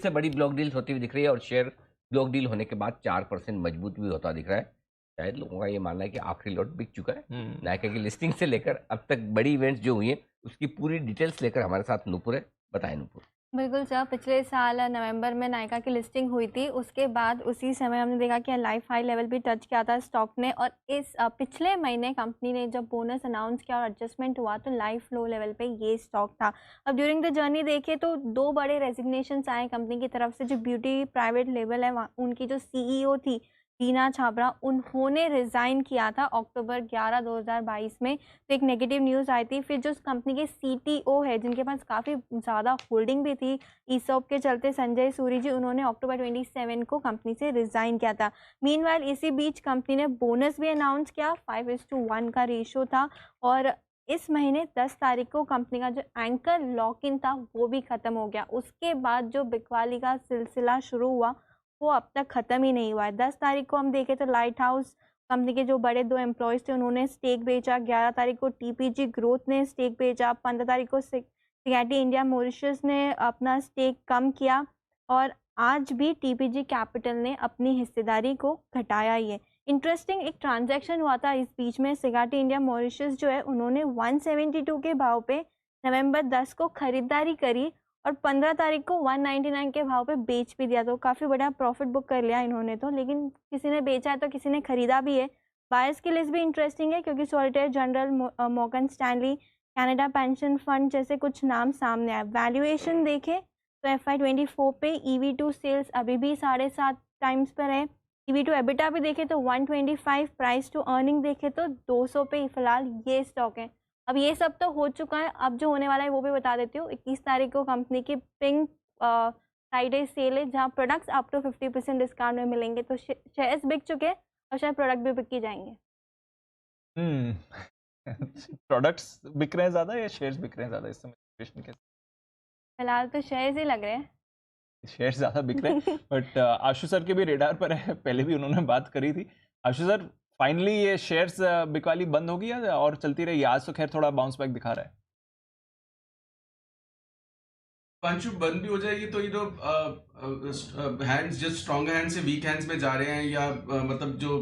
से बड़ी block deals होती हुई दिख रही है और शेयर ब्लॉक डील होने के बाद 4% मजबूत भी होता दिख रहा है। शायद लोगों का ये मानना है कि आखिरी लॉट बिक चुका है। नायका की लिस्टिंग से लेकर अब तक बड़ी इवेंट्स जो हुई हैं उसकी पूरी डिटेल्स लेकर हमारे साथ नूपुर है। बताएं नूपुर। बिल्कुल सर, पिछले साल नवंबर में नायका की लिस्टिंग हुई थी। उसके बाद उसी समय हमने देखा कि लाइफ हाई लेवल भी टच किया था स्टॉक ने, और इस पिछले महीने कंपनी ने जब बोनस अनाउंस किया और एडजस्टमेंट हुआ तो लाइफ लो लेवल पे ये स्टॉक था। अब ड्यूरिंग द जर्नी देखें तो दो बड़े रेजिग्नेशंस आए कंपनी की तरफ से। जो ब्यूटी प्राइवेट लेबल है उनकी जो सीईओ थी टीना छाबरा, उन्होंने रिज़ाइन किया था अक्टूबर 11 2022 में। तो एक नेगेटिव न्यूज़ आई थी। फिर जो कंपनी के सीटीओ है जिनके पास काफ़ी ज़्यादा होल्डिंग भी थी ईसॉप के चलते, संजय सूरी जी, उन्होंने अक्टूबर 27 को कंपनी से रिज़ाइन किया था। मीनवाइल इसी बीच कंपनी ने बोनस भी अनाउंस किया, 5:1 का रेशो था। और इस महीने 10 तारीख को कंपनी का जो एंकर लॉक इन था वो भी ख़त्म हो गया। उसके बाद जो बिकवाली का सिलसिला शुरू हुआ वो अब तक ख़त्म ही नहीं हुआ है। 10 तारीख को हम देखें तो लाइट हाउस कंपनी के जो बड़े 2 एम्प्लॉयज़ थे उन्होंने स्टेक बेचा। 11 तारीख को टीपीजी ग्रोथ ने स्टेक बेचा। 15 तारीख को सिगैटी इंडिया मॉरिशस ने अपना स्टेक कम किया। और आज भी टीपीजी कैपिटल ने अपनी हिस्सेदारी को घटाया ही है। इंटरेस्टिंग एक ट्रांजैक्शन हुआ था इस बीच में। सिगैटी इंडिया मॉरिशस जो है उन्होंने 172 के भाव पे नवंबर 10 को खरीदारी करी और 15 तारीख को 199 के भाव पे बेच भी दिया। तो काफ़ी बड़ा प्रॉफिट बुक कर लिया इन्होंने तो। लेकिन किसी ने बेचा है तो किसी ने खरीदा भी है। बायर्स की लिस्ट भी इंटरेस्टिंग है क्योंकि solitaire general, Morgan Stanley, Canada pension fund जैसे कुछ नाम सामने आए। वैल्यूएशन देखें तो FY24 पे EV2 सेल्स अभी भी 7.5 टाइम्स पर है। EV2 एबिटा भी देखें तो 125, प्राइस टू अर्निंग देखें तो 200 पे फिलहाल ये स्टॉक है। अब ये सब तो हो चुका है, अब जो होने वाला है वो भी बता देती हूँ। 21 तारीख को कंपनी की पिंक फ्राइडे सेल है जहाँ प्रोडक्ट्स अप टू 50% डिस्काउंट में मिलेंगे। तो शेयर्स बिक चुके हैं और शायद प्रोडक्ट भी बिक ही जाएंगे। प्रोडक्ट्स बिक रहे हैं ज्यादा या शेयर्स बिक रहे हैं ज्यादा इस समय सिचुएशन कैसे? फिलहाल तो शेयर्स ही लग रहे हैं। शेयर्स ज्यादा बिक रहे हैं बट आशु सर के भी रेडार पर है, पहले भी उन्होंने बात करी थी। आशु सर, फाइनली ये शेयर्स बिकवाली बंद होगी या और चलती रहेगी? आज तो खैर थोड़ा बाउंस बैक दिखा रहा है। पांचू बंद भी हो जाएगी तो ये जो हैंड्स जो स्ट्रॉन्ग हैंड से वीक हैंड्स में जा रहे हैं या मतलब जो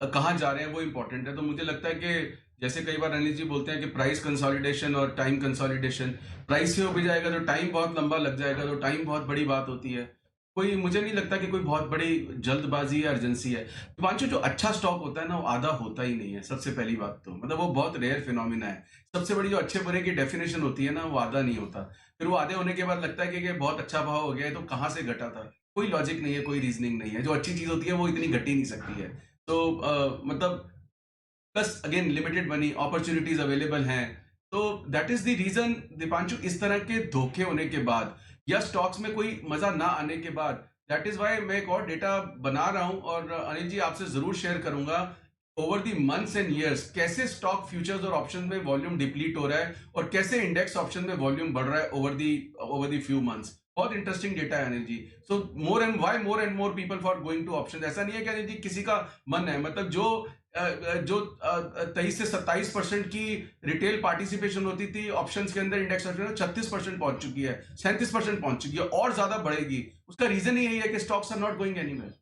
कहाँ जा रहे हैं वो इम्पोर्टेंट है। तो मुझे लगता है कि जैसे कई बार अनिल जी बोलते हैं कि प्राइस कंसोलिडेशन और टाइम कंसोलिडेशन, प्राइस से हो भी जाएगा तो टाइम बहुत लंबा लग जाएगा, तो टाइम बहुत बड़ी बात होती है। कोई मुझे नहीं लगता कि कोई बहुत बड़ी जल्दबाजी या अर्जेंसी है। तो पांचू जो अच्छा स्टॉक होता है ना वो आधा होता ही नहीं है। सबसे पहली बात तो मतलब वो बहुत रेयर फिनोमिना है। सबसे बड़ी जो अच्छे बुरे की डेफिनेशन होती है ना वो आधा नहीं होता। फिर वो आधे होने के बाद लगता है कि ये बहुत अच्छा भाव हो गया है तो कहाँ से घटा था। कोई लॉजिक नहीं है, कोई रीजनिंग नहीं है। जो अच्छी चीज होती है वो इतनी घट ही नहीं सकती है। तो मतलब plus again limited money opportunities available हैं। तो that is the reason Deepanshu, इस तरह के धोखे होने के बाद या स्टॉक्स में कोई मजा ना आने के बाद, दैट इज वाई मैं एक और डेटा बना रहा हूं और अनिल जी आपसे जरूर शेयर करूंगा over the months and years कैसे स्टॉक फ्यूचर्स और ऑप्शन में वॉल्यूम डिप्लीट हो रहा है और कैसे इंडेक्स ऑप्शन में वॉल्यूम बढ़ रहा है ओवर दी फ्यू मंथ्स। बहुत इंटरेस्टिंग डेटा है Anil ji. So more and more people for going to option. ऐसा नहीं है कि अनिल जी किसी का मन है, मतलब जो 23 से 27% की रिटेल पार्टिसिपेशन होती थी ऑप्शंस के अंदर इंडेक्स ऑप्शन में 36% पहुंच चुकी है, 37% पहुंच चुकी है और ज्यादा बढ़ेगी। उसका रीजन ही यही है कि stocks are not going anywhere.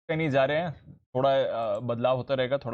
कहीं नहीं जा रहे हैं, थोड़ा बदलाव होता रहेगा। थोड़ा